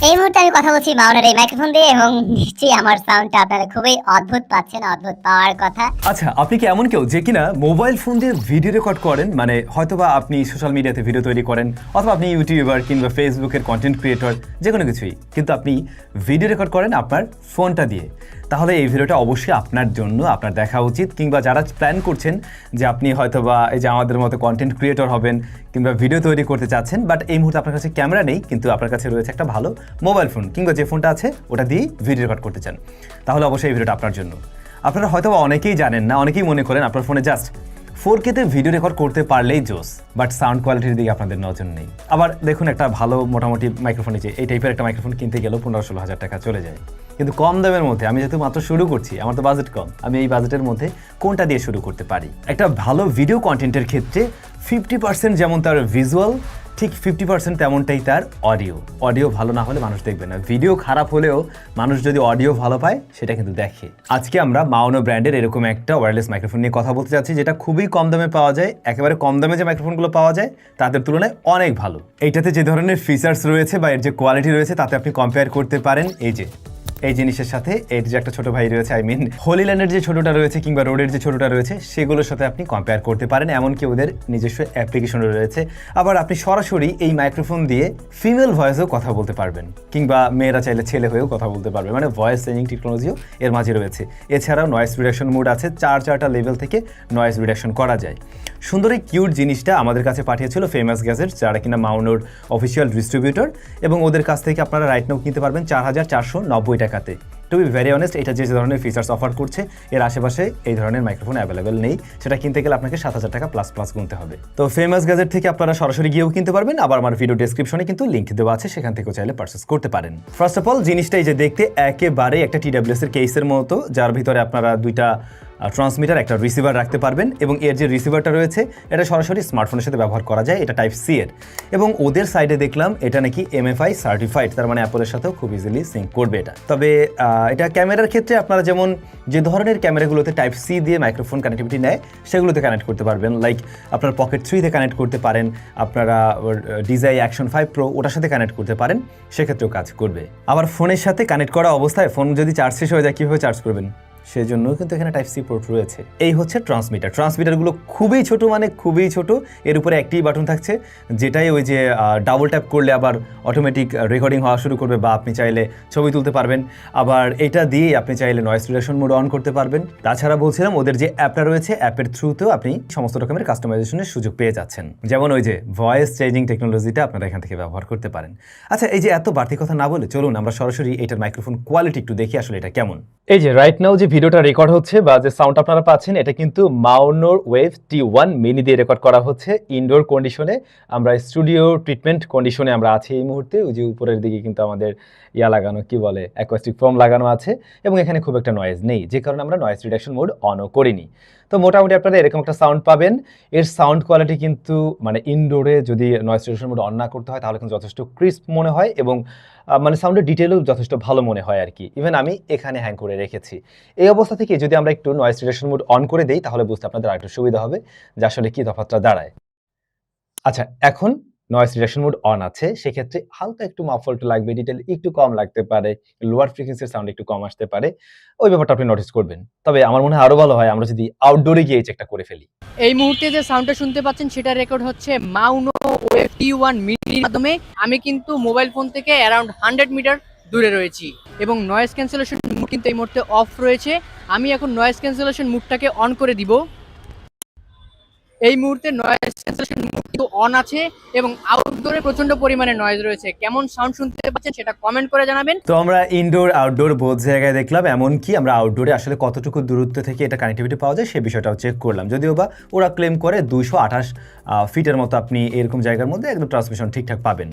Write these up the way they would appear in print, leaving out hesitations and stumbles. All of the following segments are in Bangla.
এই মুহূর্তে আমি কথা বলছি মাউনার এই মাইক্রোফোন দিয়ে এবং নিশ্চয়ই আমার সাউন্ডটা আপনারা খুবই অদ্ভুত পাচ্ছেন, অদ্ভুত পাওয়ার কথা। আচ্ছা, আপনি কি এমন কেউ যে কিনা মোবাইল ফোন দিয়ে ভিডিও রেকর্ড করেন? মানে হয়তোবা আপনি সোশ্যাল মিডিয়াতে ভিডিও তৈরি করেন, অথবা আপনি ইউটিউবার কিংবা ফেসবুকের কন্টেন্ট ক্রিয়েটর, যে কোনো কিছুই, কিন্তু আপনি ভিডিও রেকর্ড করেন আপনার ফোনটা দিয়ে। তাহলে এই ভিডিওটা অবশ্যই আপনার জন্য, আপনার দেখা উচিত। কিংবা যারা প্ল্যান করছেন যে আপনি হয়তোবা এই যে আমাদের মতো কন্টেন্ট ক্রিয়েটর হবেন কিংবা ভিডিও তৈরি করতে চাচ্ছেন, বাট এই মুহূর্তে আপনার কাছে ক্যামেরা নেই, কিন্তু আপনার কাছে রয়েছে একটা ভালো মোবাইল ফোন কিংবা যে ফোনটা আছে ওটা দিয়েই ভিডিও রেকর্ড করতে চান, তাহলে অবশ্যই এই ভিডিওটা আপনার জন্য। আপনারা হয়তোবা অনেকেই জানেন না, অনেকেই মনে করেন আপনার ফোনে জাস্ট 4K তে ভিডিও রেকর্ড করতে পারলেই জোস, বাট সাউন্ড কোয়ালিটির দিকে আপনাদের নজর নেই। আবার দেখুন, একটা ভালো মোটামুটি মাইক্রোফোন, এই টাইপের একটা মাইক্রোফোন কিনতে গেলেও 15-16 হাজার টাকা চলে যায়। কিন্তু কম দামের মধ্যে, আমি যেহেতু মাত্র শুরু করছি, আমার তো বাজেট কম, আমি এই বাজেটের মধ্যে কোনটা দিয়ে শুরু করতে পারি? একটা ভালো ভিডিও কন্টেন্টের ক্ষেত্রে 50% যেমন তার ভিজুয়াল, ঠিক 50% তেমনটাই তার অডিও। অডিও ভালো না হলে মানুষ দেখবে না, ভিডিও খারাপ হলেও মানুষ যদি অডিও ভালো পায় সেটা কিন্তু দেখে। আজকে আমরা মাউনো ব্র্যান্ডের এরকম একটা ওয়্যারলেস মাইক্রোফোন নিয়ে কথা বলতে যাচ্ছি, যেটা খুবই কম দামে পাওয়া যায়। একেবারে কম দামে যে মাইক্রোফোনগুলো পাওয়া যায় তাদের তুলনায় অনেক ভালো। এইটাতে যে ধরনের ফিচার্স রয়েছে বা এর যে কোয়ালিটি রয়েছে তাতে আপনি কম্পেয়ার করতে পারেন এই জিনিসের সাথে। এর যে একটা ছোট ভাই রয়েছে, হোলিল্যান্ডের যে ছোটটা রয়েছে কিংবা রোডের যে ছোটটা রয়েছে, সেগুলোর সাথে আপনি কম্পেয়ার করতে পারেন। এমনকি ওদের নিজস্ব অ্যাপ্লিকেশন রয়েছে। আবার আপনি সরাসরি এই মাইক্রোফোন দিয়ে ফিমেল ভয়েসেও কথা বলতে পারবেন, কিংবা মেয়েরা চাইলে ছেলে হয়েও কথা বলতে পারবে, মানে ভয়েস চেঞ্জিং টেকনোলজিও এর মাঝে রয়েছে। এছাড়াও নয়েজ রিডাকশন মোড আছে, চারটা লেভেল থেকে নয়েজ রিডাকশন করা যায়। সুন্দর এই কিউট জিনিসটা আমাদের কাছে পাঠিয়েছিল ফেমাস গ্যাজেট, যারা কিনা মাউনোর অফিসিয়াল ডিস্ট্রিবিউটর, এবং ওদের কাছ থেকে আপনারা রাইট নাও কিনতে পারবেন 4490 টাকাতে। টু বি ভেরি অনেস্ট, এটা যে ধরনের ফিচার্স অফার করছে এর আশেপাশে এই ধরনের মাইক্রোফোন অ্যাভেলেবেল নেই। সেটা কিনতে গেলে আপনাকে 7000 টাকা প্লাস গুনতে হবে। তো ফেমাস গ্যাজেট থেকে আপনারা সরাসরি গিয়েও কিনতে পারবেন, আবার আমার ভিডিও ডেসক্রিপশনে কিন্তু লিঙ্ক দেওয়া আছে, সেখান থেকেও চাইলে পারচেস করতে পারেন। ফার্স্ট অফ অল, জিনিসটা এই যে দেখতে একেবারে একটা TWS এর কেসের মতো, যার ভিতরে আপনারা দুইটা ট্রান্সমিটার, একটা রিসিভার রাখতে পারবেন, এবং এর যে রিসিভারটা রয়েছে এটা সরাসরি স্মার্টফোনের সাথে ব্যবহার করা যায়। এটা টাইপ সি এর, এবং ওদের সাইডে দেখলাম এটা নাকি MFI সার্টিফাইড, তার মানে অ্যাপলের সাথেও খুব ইজিলি সিঙ্ক করবে এটা। তবে এটা ক্যামেরার ক্ষেত্রে আপনারা যেমন যে ধরনের ক্যামেরাগুলোতে টাইপ সি দিয়ে মাইক্রোফোন কানেক্টিভিটি নেয় সেগুলোতে কানেক্ট করতে পারবেন, লাইক আপনার পকেট 3-তে কানেক্ট করতে পারেন, আপনারা DJI Action 5 Pro ওটার সাথে কানেক্ট করতে পারেন, সেক্ষেত্রেও কাজ করবে। আবার ফোনের সাথে কানেক্ট করা অবস্থায় ফোন যদি চার্জ শেষ হয়ে যায়, কীভাবে চার্জ করবেন? সেজন্য কিন্তু এখানে টাইপ সি পোর্ট রয়েছে। এই হচ্ছে ট্রান্সমিটারগুলো খুবই ছোট, মানে খুবই ছোট। এর উপরে একটি বাটন থাকছে, যেটাই ওই যে ডাবল ট্যাপ করলে আবার অটোমেটিক রেকর্ডিং হওয়া শুরু করবে, বা আপনি চাইলে ছবি তুলতে পারবেন। আবার এটা দিয়ে আপনি চাইলে নয়েজ রিডাকশন মোড অন করতে পারবেন। তাছাড়া বলছিলাম ওদের যে অ্যাপটা রয়েছে, অ্যাপের থ্রুতেও আপনি সমস্ত রকমের কাস্টমাইজেশনের সুযোগ পেয়ে যাচ্ছেন, যেমন ওই যে ভয়েস চেঞ্জিং টেকনোলজিটা আপনারা এখান থেকে ব্যবহার করতে পারেন। আচ্ছা, এই যে এত বাড়তি কথা না বলে চলুন আমরা সরাসরি এটার মাইক্রোফোন কোয়ালিটি একটু দেখি আসলে এটা কেমন। এই যে রাইট নাও যে ভিডিওটা রেকর্ড হচ্ছে বা যে সাউন্ড আপনারা পাচ্ছেন, এটা কিন্তু মাউনোর ওয়েভ T1 মিনি দিয়ে রেকর্ড করা হচ্ছে ইনডোর কন্ডিশনে। আমরা স্টুডিও ট্রিটমেন্ট কন্ডিশনে আমরা আছি এই মুহূর্তে। ওই যে উপরের দিকে কিন্তু আমাদের লাগানো, কি বলে, অ্যাকোয়াস্টিক ফোম লাগানো আছে, এবং এখানে খুব একটা নয়েজ নেই, যে কারণে আমরা নয়েজ রিডাকশন মোড অনও করিনি। তো মোটামুটি আপনারা এরকম একটা সাউন্ড পাবেন। এর সাউন্ড কোয়ালিটি কিন্তু মানে ইনডোরে যদি নয়েজ রিডাকশন মোড অন না করতে হয় তাহলে কিন্তু যথেষ্ট ক্রিস্প মনে হয়, এবং মানে সাউন্ডের ডিটেলও যথেষ্ট ভালো মনে হয় আর কি। ইভেন আমি এখানে হ্যাং করে রেখেছি। এই অবস্থা থেকে যদি আমরা একটু নয়েজ রিডাকশন মোড অন করে দেই তাহলে বুঝতে আপনাদের আরেকটু সুবিধা হবে যে আসলে কি তফাৎটা দাঁড়ায়। আচ্ছা, এখন নয়েজ রিডাকশন মোড অন আছে, সেক্ষেত্রে হালকা একটু মাফলড লাগবে, ডিটেল একটু কম লাগতে পারে, লোয়ার ফ্রিকোয়েন্সির সাউন্ড একটু কম আসতে পারে, ওই ব্যাপারটা আপনি নোটিস করবেন। তবে আমার মনে হয় আরো ভালো হয় আমরা যদি আউটডোরে গিয়ে এই চেকটা করে ফেলি। এই মুহূর্তে যে সাউন্ডটা শুনতে পাচ্ছেন সেটা রেকর্ড হচ্ছে মাউনো ওয়েভ T1 মিনির মাধ্যমে। আমি কিন্তু মোবাইল ফোন থেকে অ্যারাউন্ড 100 মিটার দূরে রয়েছি, এবং নয়েজ ক্যান্সেলেশন মুড কিন্তু এই মুহূর্তে অফ রয়েছে। আমি এখন নয়েজ ক্যান্সেলেশন মুডটাকে অন করে দিব। এই মুহূর্তে নয়েজ ক্যান্সেলেশন মুড কিন্তু অন আছে, এবং আউটডোরে প্রচন্ড পরিমাণে নয়েজ রয়েছে। কেমন সাউন্ড শুনতে পাচ্ছেন সেটা কমেন্ট করে জানাবেন। তো আমরা ইনডোর আউটডোর বোথ জায়গায় দেখলাম, এমনকি আমরা আউটডোরে আসলে কতটুকু দূরত্ব থেকে এটা কানেক্টিভিটি পাওয়া যায় সে বিষয়টাও চেক করলাম। যদিও বা ওরা ক্লেম করে 228 ফিটের মতো আপনি এরকম জায়গার মধ্যে একদম ট্রান্সমিশন ঠিকঠাক পাবেন।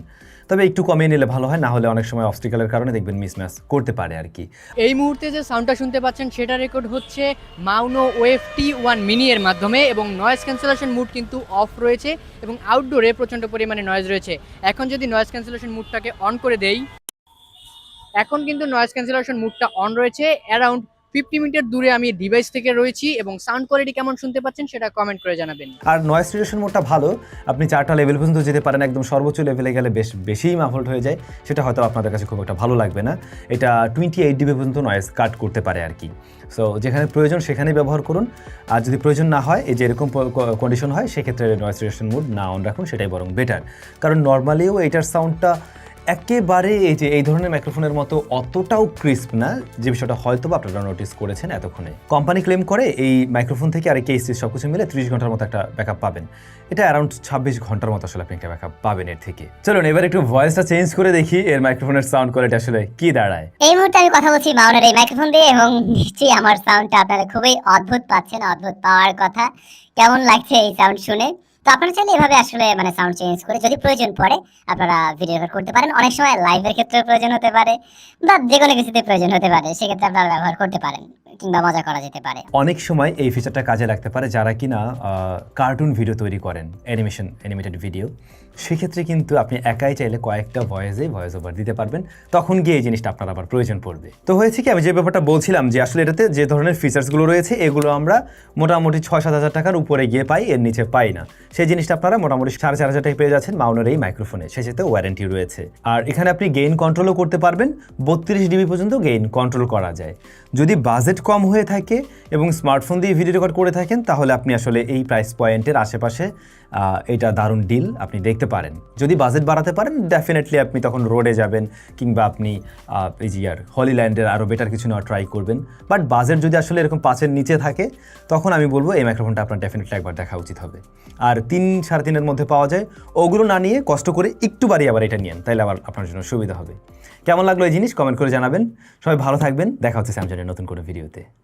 তবে একটু কমিয়ে নিলে ভালো হয়, না হলে অনেক সময় অবস্টিকেলের কারণে দেখবেন মিসম্যাচ করতে পারে আর কি। এই মুহূর্তে যে সাউন্ডটা শুনতে পাচ্ছেন সেটা রেকর্ড হচ্ছে মাউনো ওয়েভ T1 মিনি এর মাধ্যমে, এবং নয়েজ ক্যান্সেলেশন মুড কিন্তু অফ রয়েছে, এবং আউটডোরে প্রচন্ড পরিমাণে নয়েজ রয়েছে। এখন যদি নয়েজ ক্যান্সেলেশন মুডটাকে অন করে দেই, এখন কিন্তু নয়েজ ক্যান্সেলেশন মুডটা অন রয়েছে। অ্যারাউন্ড 50 মিটার দূরে আমি ডিভাইস থেকে রয়েছি এবং সাউন্ড কোয়ালিটি কেমন শুনতে পাচ্ছেন সেটা কমেন্ট করে জানাবেন। আর নয়েজ রিডাকশন মোডটা ভালো, আপনি 4টা লেভেল পর্যন্ত যেতে পারেন, একদম সর্বোচ্চ লেভেলে গেলে বেশিই মাফলড হয়ে যায়, সেটা হয়তো আপনাদের কাছে খুব একটা ভালো লাগবে না। এটা 28 dB পর্যন্ত নয়েজ কাট করতে পারে আর কি। সো যেখানে প্রয়োজন সেখানেই ব্যবহার করুন, আর যদি প্রয়োজন না হয়, এই যে এরকম কন্ডিশন হয়, সেক্ষেত্রে নয়েজ রিডাকশন মোড না অন রাখুন, সেটাই বরং বেটার। কারণ নর্মালিও এটার সাউন্ডটা একেবারে এই ধরনের মাইক্রোফোনের মতো অতটাও ক্রিস্প না, যে বিষয়টা হয়তো বা আপনারা নোটিস করেছেন এতক্ষণে। কোম্পানি ক্লেম করে এই মাইক্রোফোন থেকে আর এই কেস সব কিছু মিলে 30 ঘন্টার মতো একটা ব্যাকআপ পাবেন। এটা অ্যারাউন্ড 26 ঘন্টার মতো আসলে আপনি একটা ব্যাকআপ পাবেন এর থেকে। চলুন এবার একটু ভয়েসটা চেঞ্জ করে দেখি এর মাইক্রোফোনের সাউন্ড কোয়ালিটি আসলে কি দাঁড়ায়। এই মুহূর্তে আমি কথা বলছি মাউনের এই মাইক্রোফোন দিয়ে, এবং নিশ্চয়ই আমার সাউন্ডটা আপনারা খুবই অদ্ভুত পাচ্ছেন, অদ্ভুত পাওয়ার কথা। কেমন লাগছে এই সাউন্ড শুনে? তো আপনারা চাইলে এভাবে আসলে মানে সাউন্ড চেঞ্জ করে যদি প্রয়োজন পড়ে আপনারা ভিডিও রেকর্ড করতে পারেন। অনেক সময় লাইভের ক্ষেত্রে প্রয়োজন হতে পারে, বা যে কোনো কিছুতে প্রয়োজন হতে পারে, সেক্ষেত্রে আপনারা ব্যবহার করতে পারেন কিংবা মজা করা যেতে পারে। অনেক সময় এই ফিচারটা কাজে লাগতে পারে যারা কিনা কার্টুন ভিডিও তৈরি করেন, অ্যানিমেটেড ভিডিও। সেক্ষেত্রে কিন্তু আপনি একাই চাইলে কয়েকটা ভয়েস ওভার দিতে পারবেন, তখন গিয়ে এই জিনিসটা আপনার আবার প্রয়োজন পড়বে। তো হয়েছে কি, আমি যে ব্যাপারটা বলছিলাম যে আসলে এটাতে যে ধরনের ফিচার্সগুলো রয়েছে এগুলো আমরা মোটামুটি 6-7 হাজার টাকার উপরে গিয়ে পাই, এর নিচে পাই না। সেই জিনিসটা আপনারা মোটামুটি 4,500 টাকায় পেয়ে যাচ্ছেন মাউনের এই মাইক্রোফোনে, সেক্ষেত্রে ওয়ারেন্টি রয়েছে। আর এখানে আপনি গেইন কন্ট্রোলও করতে পারবেন, 32 dB পর্যন্ত গেইন কন্ট্রোল করা যায়। যদি বাজেট কম হয়ে থাকে এবং স্মার্টফোন দিয়ে ভিডিও রেকর্ড করে থাকেন, তাহলে আপনি আসলে এই প্রাইস পয়েন্টের আশেপাশে এটা দারুণ ডিল আপনি দেখতে পারেন। যদি বাজেট বাড়াতে পারেন, ডেফিনেটলি আপনি তখন রোডে যাবেন, কিংবা আপনি এই যে হলিল্যান্ডের আরও বেটার কিছু নেওয়া ট্রাই করবেন। বাট বাজেট যদি আসলে এরকম 5-এর নিচে থাকে, তখন আমি বলবো এই মাইক্রোফোনটা আপনার ডেফিনেটলি একবার দেখা উচিত হবে। আর 3-3.5 মধ্যে পাওয়া যায়, ওগুলো না নিয়ে কষ্ট করে একটু বাড়িয়ে আবার এটা নিয়েন, তাইলে আবার আপনার জন্য সুবিধা হবে। কেমন লাগলো এই জিনিস কমেন্ট করে জানাবেন। সবাই ভালো থাকবেন, দেখা হচ্ছে স্যামসাংয়ের নতুন কোনো ভিডিওতে।